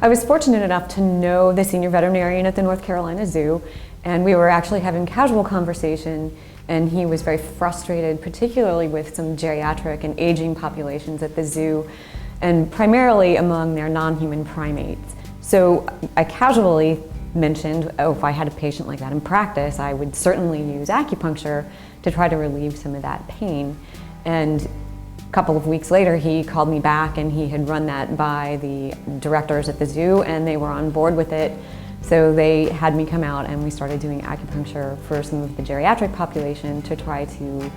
I was fortunate enough to know the senior veterinarian at the North Carolina Zoo, and we were actually having casual conversation, and he was very frustrated, particularly with some geriatric and aging populations at the zoo, and primarily among their non-human primates. So I casually mentioned, oh, if I had a patient like that in practice, I would certainly use acupuncture to try to relieve some of that pain. And a couple of weeks later, he called me back, and he had run that by the directors at the zoo, and they were on board with it. So they had me come out, and we started doing acupuncture for some of the geriatric population to try to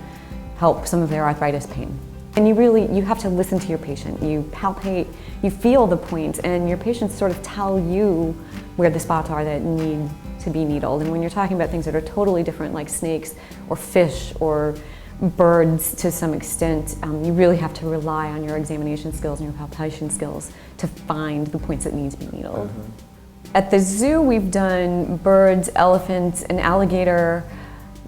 help some of their arthritis pain. And you have to listen to your patient. You palpate, you feel the points, and your patients sort of tell you where the spots are that need to be needled. And when you're talking about things that are totally different, like snakes or fish or birds to some extent, you really have to rely on your examination skills and your palpation skills to find the points that need to be needled. At the zoo, we've done birds, elephants, and alligator,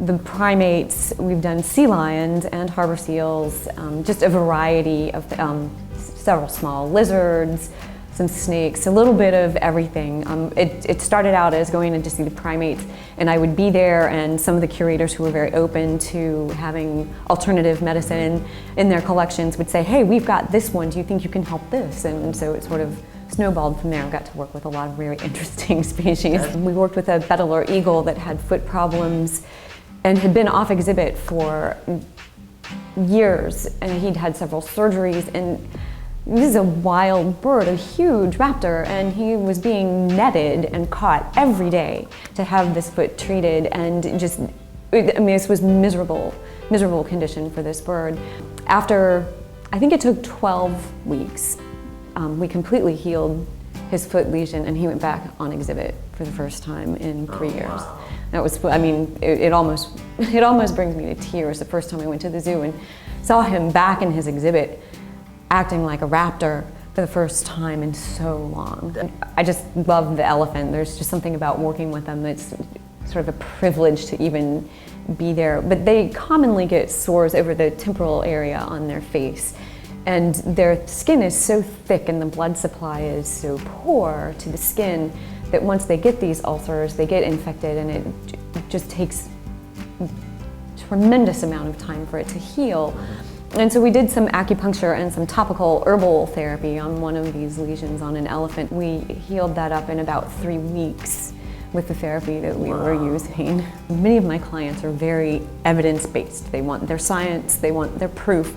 the primates. We've done sea lions and harbor seals, just a variety of several small lizards, some snakes, a little bit of everything. It started out as going in to see the primates, and I would be there, and some of the curators who were very open to having alternative medicine in their collections would say, hey, we've got this one, do you think you can help this? And so it sort of snowballed from there. I got to work with a lot of very interesting species. We worked with a bettler eagle that had foot problems and had been off exhibit for years, and he'd had several surgeries, and this is a wild bird, a huge raptor, and he was being netted and caught every day to have this foot treated, and just, I mean, this was miserable condition for this bird. After, I think it took 12 weeks, we completely healed his foot lesion, and he went back on exhibit for the first time in 3 years. Wow. That was, I mean, it almost brings me to tears the first time I went to the zoo and saw him back in his exhibit acting like a raptor for the first time in so long. I just love the elephant. There's just something about working with them that's sort of a privilege to even be there. But they commonly get sores over the temporal area on their face. And their skin is so thick and the blood supply is so poor to the skin that once they get these ulcers, they get infected, and it just takes a tremendous amount of time for it to heal. And so we did some acupuncture and some topical herbal therapy on one of these lesions on an elephant. We healed that up in about 3 weeks with the therapy that we were using. Many of my clients are very evidence-based. They want their science, they want their proof.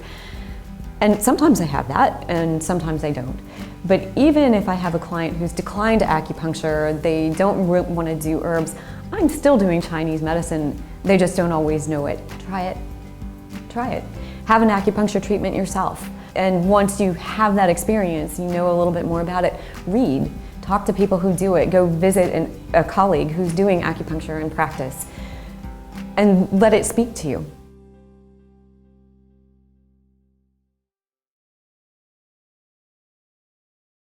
And sometimes I have that, and sometimes I don't. But even if I have a client who's declined acupuncture, they don't want to do herbs, I'm still doing Chinese medicine. They just don't always know it. Try it. Try it. Have an acupuncture treatment yourself. And once you have that experience, you know a little bit more about it, read. Talk to people who do it. Go visit a colleague who's doing acupuncture in practice, and let it speak to you.